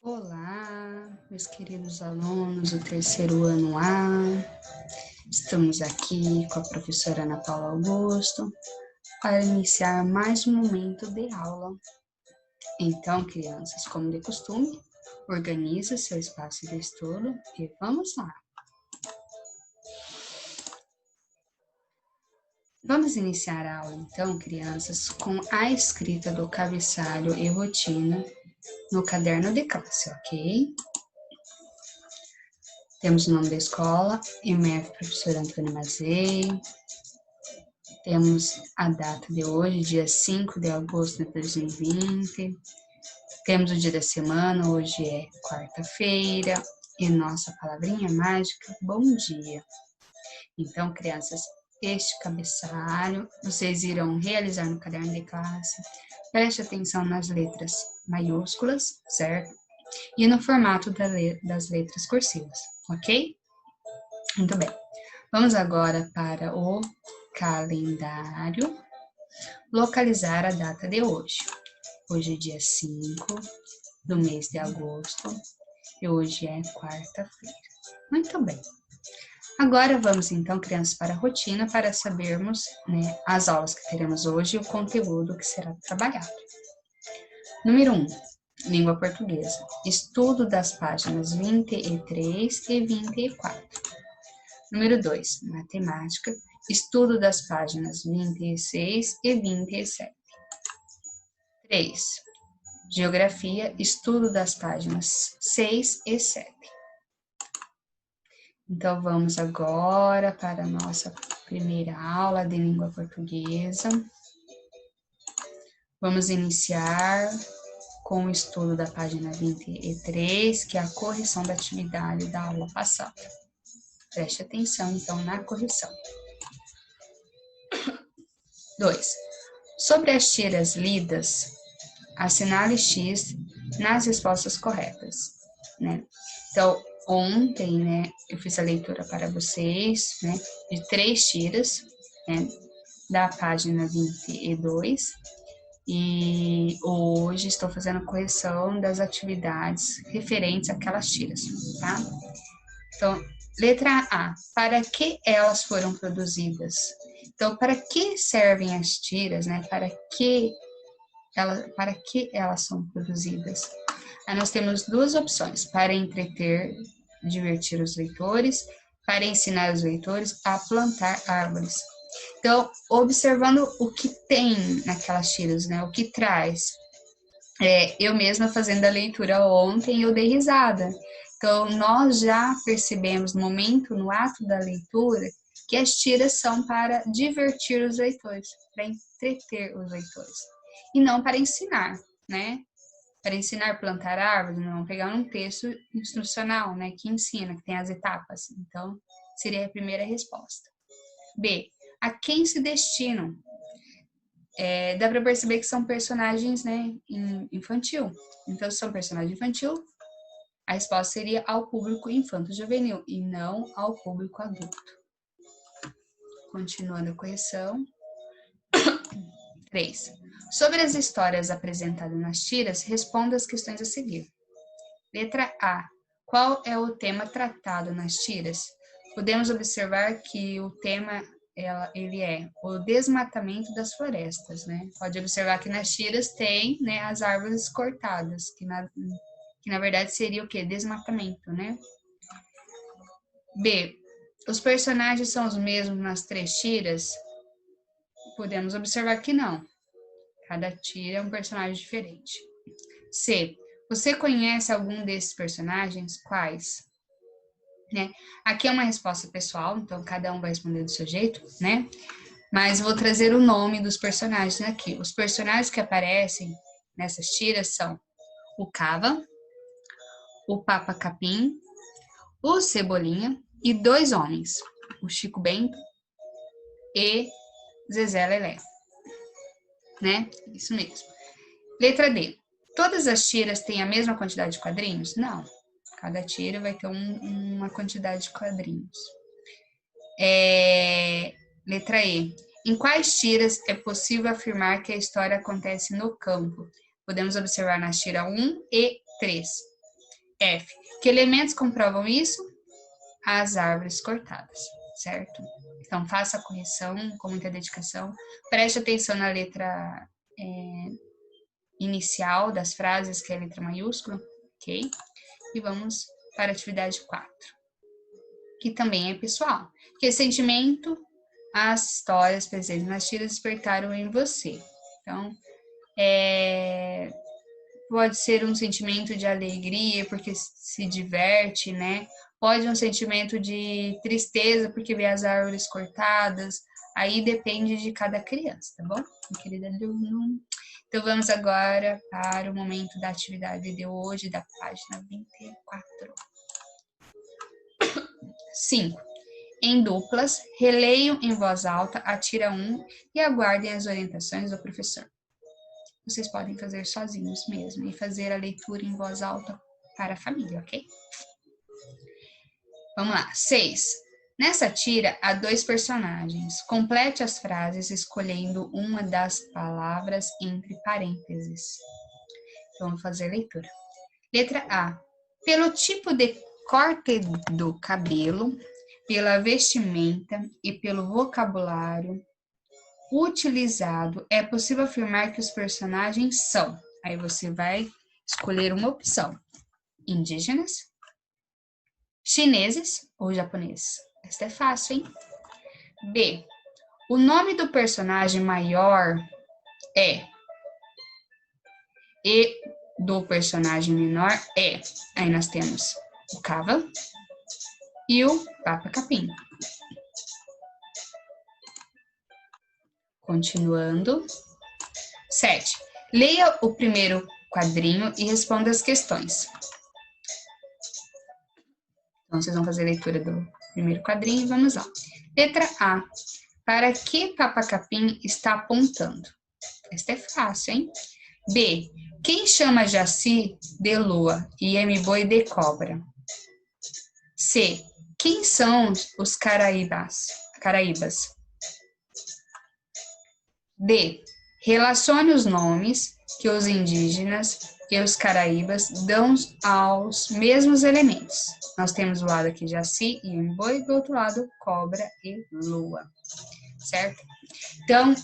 Olá, meus queridos alunos do terceiro ano A. Estamos aqui com a professora Ana Paula Augusto para iniciar mais um momento de aula. Então, crianças, como de costume, organize seu espaço de estudo e vamos lá. Vamos iniciar a aula, então, crianças, com a escrita do cabeçalho e rotina no caderno de classe, ok? Temos o nome da escola, MF Professor Antônio Mazei. Temos a data de hoje, dia 5 de agosto de 2020. Temos o dia da semana, hoje é quarta-feira. E nossa palavrinha mágica, bom dia. Então, crianças, este cabeçalho vocês irão realizar no caderno de classe. Preste atenção nas letras maiúsculas, certo? E no formato das letras cursivas, ok? Muito bem. Vamos agora para o calendário. Localizar a data de hoje. Hoje é dia 5 do mês de agosto e hoje é quarta-feira. Muito bem. Agora vamos então, crianças, para a rotina para sabermos, as aulas que teremos hoje e o conteúdo que será trabalhado. Número 1. Língua portuguesa. Estudo das páginas 23 e 24. Número 2. Matemática. Estudo das páginas 26 e 27. 3. Geografia. Estudo das páginas 6 e 7. Então, vamos agora para a nossa primeira aula de língua portuguesa. Vamos iniciar com o estudo da página 23, que é a correção da atividade da aula passada. Preste atenção, então, na correção. 2. Sobre as tiras lidas, assinale X nas respostas corretas, né? Então, ontem, eu fiz a leitura para vocês, de 3 tiras, da página 22, e hoje estou fazendo a correção das atividades referentes àquelas tiras, tá? Então, letra A, para que elas foram produzidas? Então, para que servem as tiras, Para que elas são produzidas? Aí nós temos duas opções, para entreter, divertir os leitores, para ensinar os leitores a plantar árvores. Então, observando o que tem naquelas tiras, o que traz. Eu mesma fazendo a leitura ontem, eu dei risada. Então, nós já percebemos no momento, no ato da leitura, que as tiras são para divertir os leitores, para entreter os leitores, e não para ensinar, Para ensinar a plantar árvores, não, pegar um texto instrucional, que ensina, que tem as etapas. Então, seria a primeira resposta. B, a quem se destinam? Dá para perceber que são personagens, infantil. Então, se são personagens infantil, a resposta seria ao público infanto-juvenil e não ao público adulto. Continuando a correção. 3. Sobre as histórias apresentadas nas tiras, responda as questões a seguir. Letra A. Qual é o tema tratado nas tiras? Podemos observar que o tema ele é o desmatamento das florestas, Pode observar que nas tiras tem, as árvores cortadas, que na verdade seria o quê? Desmatamento, B. Os personagens são os mesmos nas 3 tiras? Podemos observar que não. Cada tira é um personagem diferente. C. Você conhece algum desses personagens? Quais? Aqui é uma resposta pessoal, então cada um vai responder do seu jeito, Mas vou trazer o nome dos personagens aqui. Os personagens que aparecem nessas tiras são o Cava, o Papa Capim, o Cebolinha e 2 homens, o Chico Bento e Zezé Lelé, Isso mesmo. Letra D. Todas as tiras têm a mesma quantidade de quadrinhos? Não. Cada tira vai ter uma quantidade de quadrinhos. Letra E. Em quais tiras é possível afirmar que a história acontece no campo? Podemos observar nas tiras 1 e 3. F. Que elementos comprovam isso? As árvores cortadas, certo? Então, faça a correção com muita dedicação. Preste atenção na letra inicial das frases, que é a letra maiúscula, ok? E vamos para a atividade 4, que também é pessoal. Que sentimento as histórias presentes nas tiras despertaram em você? Então, pode ser um sentimento de alegria, porque se diverte, né? Pode um sentimento de tristeza, porque vê as árvores cortadas. Aí depende de cada criança, tá bom, minha querida Lulu? Então, vamos agora para o momento da atividade de hoje, da página 24. 5. Em duplas, releiam em voz alta a tira 1 e aguardem as orientações do professor. Vocês podem fazer sozinhos mesmo e fazer a leitura em voz alta para a família, ok? Vamos lá. 6. Nessa tira, há 2 personagens. Complete as frases escolhendo uma das palavras entre parênteses. Então, vamos fazer a leitura. Letra A. Pelo tipo de corte do cabelo, pela vestimenta e pelo vocabulário utilizado, é possível afirmar que os personagens são. Aí você vai escolher uma opção. Indígenas, chineses ou japoneses. Essa é fácil, hein? B. O nome do personagem maior é. E do personagem menor é. Aí nós temos o Cava e o Papa Capim. Continuando. 7. Leia o primeiro quadrinho e responda as questões. Então, vocês vão fazer a leitura do primeiro quadrinho e vamos lá. Letra A. Para que Papa Capim está apontando? Esta é fácil, hein? B. Quem chama Jaci de lua e M-boi de cobra? C. Quem são os caraíbas? D. Relacione os nomes que os indígenas e os caraíbas dão aos mesmos elementos. Nós temos do lado aqui Jaci e M-boi, do outro lado cobra e lua, certo? Então,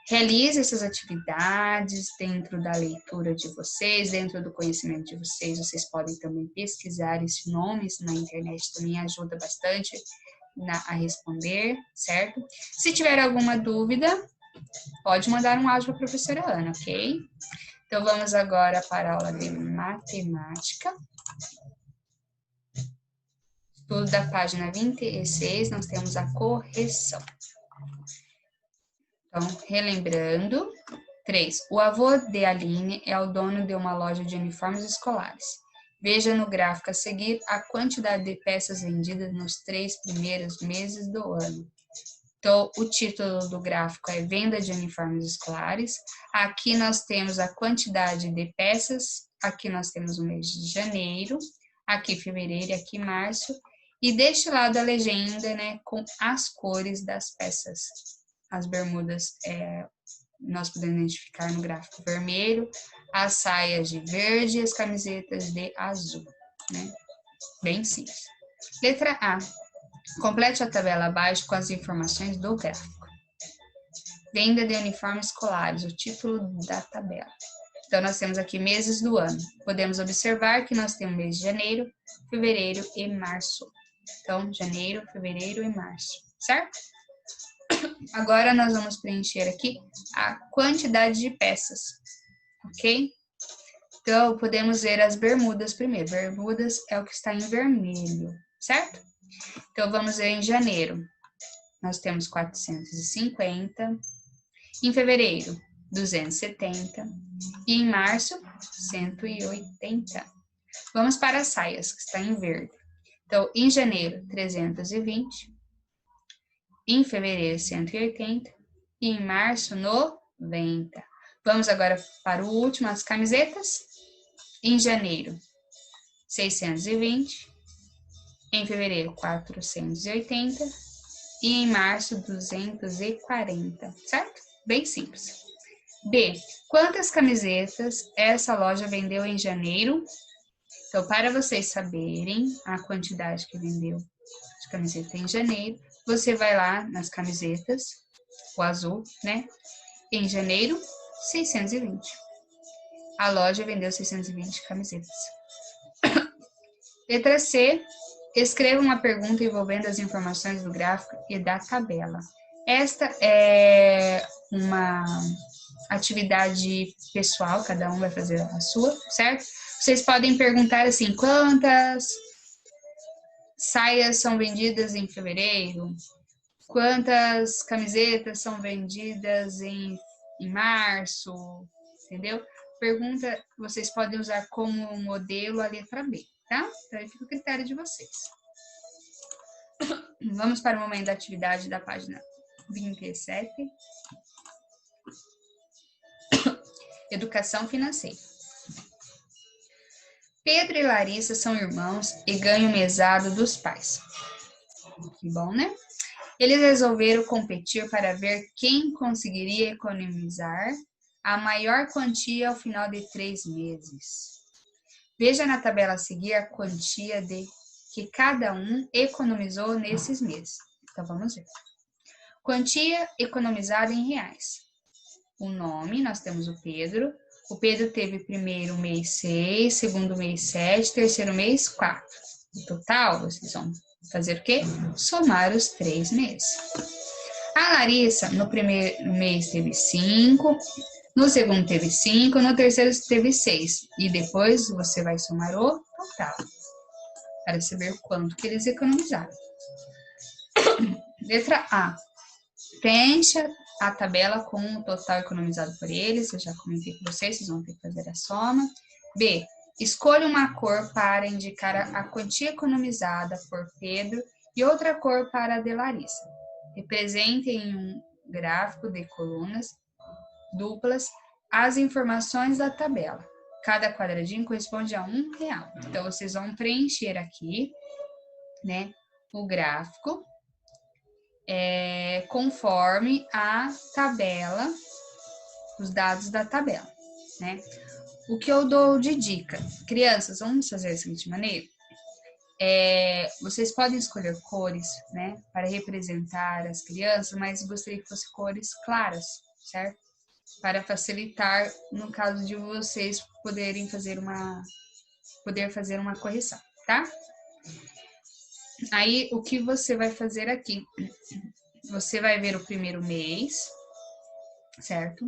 realize essas atividades dentro da leitura de vocês, dentro do conhecimento de vocês. Vocês podem também pesquisar esses nomes na internet, também ajuda bastante a responder, certo? Se tiver alguma dúvida, pode mandar um áudio para a professora Ana, ok? Então, vamos agora para a aula de matemática. Estudo da página 26, nós temos a correção. Então, relembrando. 3. O avô de Aline é o dono de uma loja de uniformes escolares. Veja no gráfico a seguir a quantidade de peças vendidas nos 3 primeiros meses do ano. Então, o título do gráfico é Venda de Uniformes Escolares. Aqui nós temos a quantidade de peças. Aqui nós temos o mês de janeiro. Aqui fevereiro e aqui março. E deste lado a legenda, né, com as cores das peças. As bermudas nós podemos identificar no gráfico vermelho, as saias de verde e as camisetas de azul, né? Bem simples. Letra A. Complete a tabela abaixo com as informações do gráfico. Venda de uniformes escolares, o título da tabela. Então, nós temos aqui meses do ano. Podemos observar que nós temos mês de janeiro, fevereiro e março. Então, janeiro, fevereiro e março, certo? Agora, nós vamos preencher aqui a quantidade de peças, ok? Então, podemos ver as bermudas primeiro. Bermudas é o que está em vermelho, certo? Então, vamos ver em janeiro. Nós temos 450. Em fevereiro, 270. E em março, 180. Vamos para as saias, que está em verde. Então, em janeiro, 320. Em fevereiro, 180. E em março, 90. Vamos agora para o último, as camisetas. Em janeiro, 620. Em fevereiro, 480. E em março, 240. Certo? Bem simples. B. Quantas camisetas essa loja vendeu em janeiro? Então, para vocês saberem a quantidade que vendeu de camiseta em janeiro, você vai lá nas camisetas, o azul, né? Em janeiro, 620. A loja vendeu 620 camisetas. Letra C. Escreva uma pergunta envolvendo as informações do gráfico e da tabela. Esta é uma atividade pessoal, cada um vai fazer a sua, certo? Vocês podem perguntar assim, quantas saias são vendidas em fevereiro? Quantas camisetas são vendidas em março? Entendeu? Pergunta, vocês podem usar como modelo a letra B, tá? Então, aí fica o critério de vocês. Vamos para o momento da atividade da página 27. Educação financeira. Pedro e Larissa são irmãos e ganham mesada dos pais. Que bom, né? Eles resolveram competir para ver quem conseguiria economizar a maior quantia ao final de 3 meses. Veja na tabela a seguir a quantia que cada um economizou nesses meses. Então, vamos ver. Quantia economizada em reais. O nome, nós temos o Pedro. O Pedro teve primeiro mês 6, segundo mês 7, terceiro mês 4. No total, vocês vão fazer o quê? Somar os 3 meses. A Larissa, no primeiro mês, teve 5, no segundo teve 5, no terceiro teve 6. E depois você vai somar o total, para saber quanto que eles economizaram. Letra A. Preencha a tabela com o total economizado por eles. Eu já comentei com vocês vão ter que fazer a soma. B. Escolha uma cor para indicar a quantia economizada por Pedro e outra cor para a de Larissa. Represente em um gráfico de colunas duplas as informações da tabela. Cada quadradinho corresponde a R$1. Então, vocês vão preencher aqui, né, o gráfico conforme a tabela, os dados da tabela, né? O que eu dou de dica? Crianças, vamos fazer da seguinte maneira. Vocês podem escolher cores, né, para representar as crianças, mas gostaria que fossem cores claras, certo? Para facilitar no caso de vocês poderem fazer uma correção, tá? Aí, o que você vai fazer aqui? Você vai ver o primeiro mês, certo?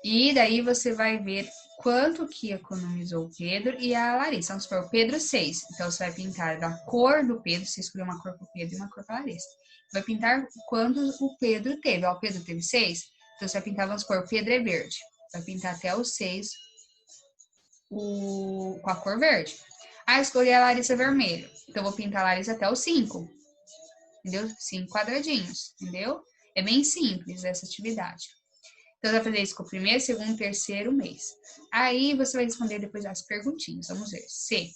E daí você vai ver quanto que economizou o Pedro e a Larissa. Vamos supor, o Pedro 6. Então, você vai pintar da cor do Pedro, você escolheu uma cor para o Pedro e uma cor para a Larissa. Vai pintar quanto o Pedro teve. Ó, o Pedro teve 6, então você vai pintar, vamos supor, o Pedro é verde. Vai pintar até o 6 com a cor verde. Ah, escolhi a Larissa vermelho. Então, vou pintar a Larissa até o 5. Entendeu? 5 quadradinhos, entendeu? É bem simples essa atividade. Então, você vai fazer isso com o primeiro, segundo, terceiro mês. Aí, você vai responder depois as perguntinhas. Vamos ver. C.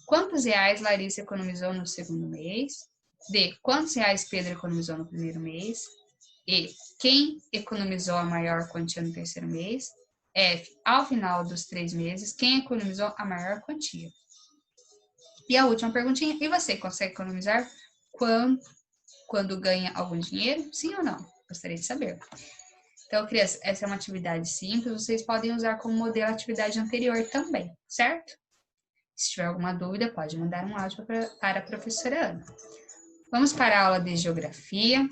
Quantos reais Larissa economizou no segundo mês? D. Quantos reais Pedro economizou no primeiro mês? E. Quem economizou a maior quantia no terceiro mês? F. Ao final dos 3 meses, quem economizou a maior quantia? E a última perguntinha. E você consegue economizar quando ganha algum dinheiro? Sim ou não? Gostaria de saber. Então, crianças, essa é uma atividade simples, vocês podem usar como modelo a atividade anterior também, certo? Se tiver alguma dúvida, pode mandar um áudio para a professora Ana. Vamos para a aula de Geografia.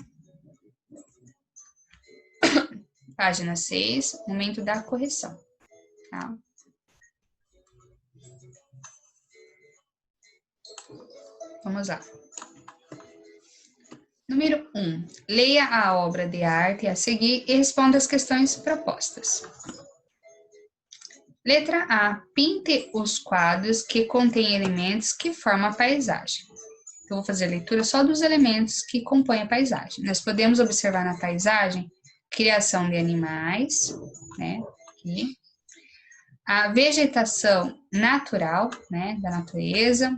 Página 6, momento da correção. Tá? Vamos lá. Número 1. Leia a obra de arte a seguir e responda as questões propostas. Letra A. Pinte os quadros que contêm elementos que formam a paisagem. Eu vou fazer a leitura só dos elementos que compõem a paisagem. Nós podemos observar na paisagem criação de animais, né? Aqui. A vegetação natural, né? Da natureza.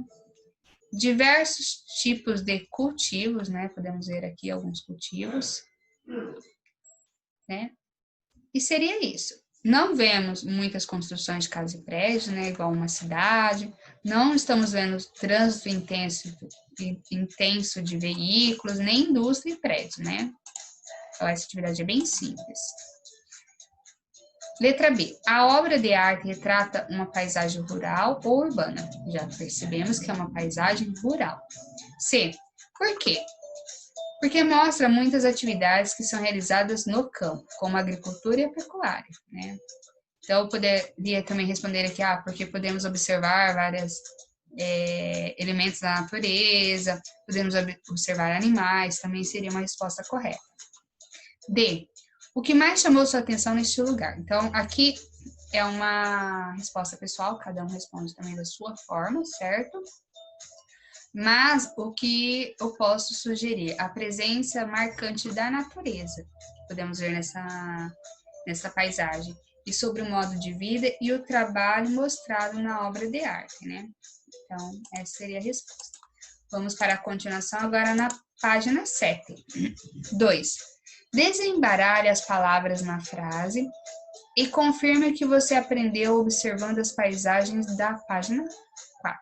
Diversos tipos de cultivos, né? Podemos ver aqui alguns cultivos, né? E seria isso. não vemos muitas construções de casas e prédios, né, igual uma cidade. Não estamos vendo trânsito intenso de veículos, nem indústria e prédios, né? Então, essa atividade é bem simples. Letra B. A obra de arte retrata uma paisagem rural ou urbana. Já percebemos que é uma paisagem rural. C. Por quê? Porque mostra muitas atividades que são realizadas no campo, como a agricultura e a pecuária, né? Então, eu poderia também responder aqui, porque podemos observar vários elementos da natureza, podemos observar animais, também seria uma resposta correta. D. O que mais chamou sua atenção neste lugar? Então, aqui é uma resposta pessoal, cada um responde também da sua forma, certo? Mas o que eu posso sugerir? A presença marcante da natureza, que podemos ver nessa paisagem, e sobre o modo de vida e o trabalho mostrado na obra de arte, né? Então, essa seria a resposta. Vamos para a continuação agora na página 7. 2. Desembaralhe as palavras na frase e confirme que você aprendeu observando as paisagens da página 4.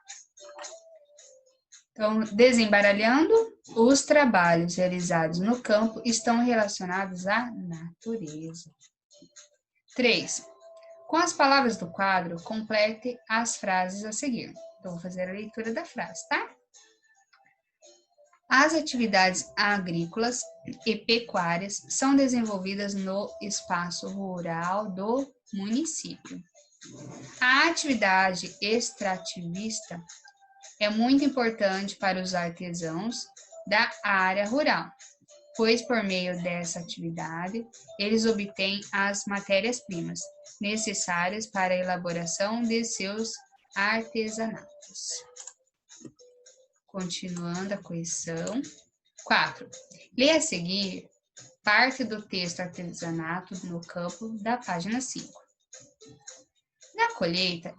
Então, desembaralhando, os trabalhos realizados no campo estão relacionados à natureza. 3. Com as palavras do quadro, complete as frases a seguir. Então, vou fazer a leitura da frase, tá? As atividades agrícolas e pecuárias são desenvolvidas no espaço rural do município. A atividade extrativista é muito importante para os artesãos da área rural, pois por meio dessa atividade, eles obtêm as matérias-primas necessárias para a elaboração de seus artesanatos. Continuando a correção. 4. Leia a seguir parte do texto Artesanato no campo da página 5. Na colheita,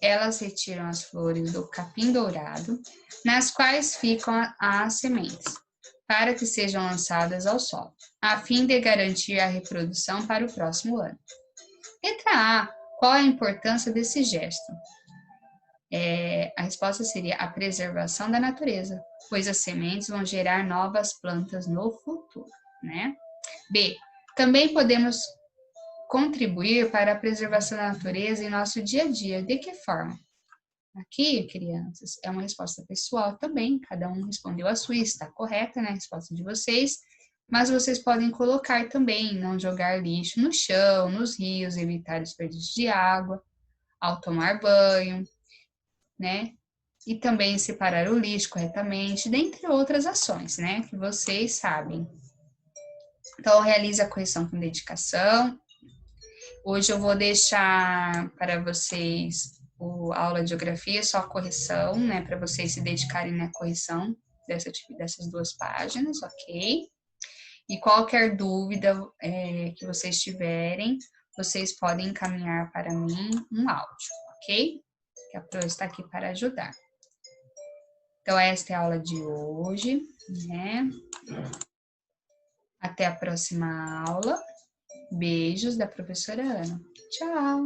elas retiram as flores do capim dourado, nas quais ficam as sementes, para que sejam lançadas ao solo, a fim de garantir a reprodução para o próximo ano. Letra A. Qual a importância desse gesto? A resposta seria a preservação da natureza, pois as sementes vão gerar novas plantas no futuro, né? B. Também podemos contribuir para a preservação da natureza em nosso dia a dia. De que forma? Aqui, crianças, é uma resposta pessoal também, cada um respondeu a sua, está correta, né, a resposta de vocês, mas vocês podem colocar também, não jogar lixo no chão, nos rios, evitar desperdício de água, ao tomar banho, né, e também separar o lixo corretamente, dentre outras ações, né, que vocês sabem. Então, realize a correção com dedicação. Hoje eu vou deixar para vocês a aula de geografia, só a correção, né, para vocês se dedicarem na correção dessas 2 páginas, ok? E qualquer dúvida que vocês tiverem, vocês podem encaminhar para mim um áudio, ok? Que a Pro está aqui para ajudar. Então, esta é a aula de hoje, né? Até a próxima aula. Beijos da professora Ana. Tchau!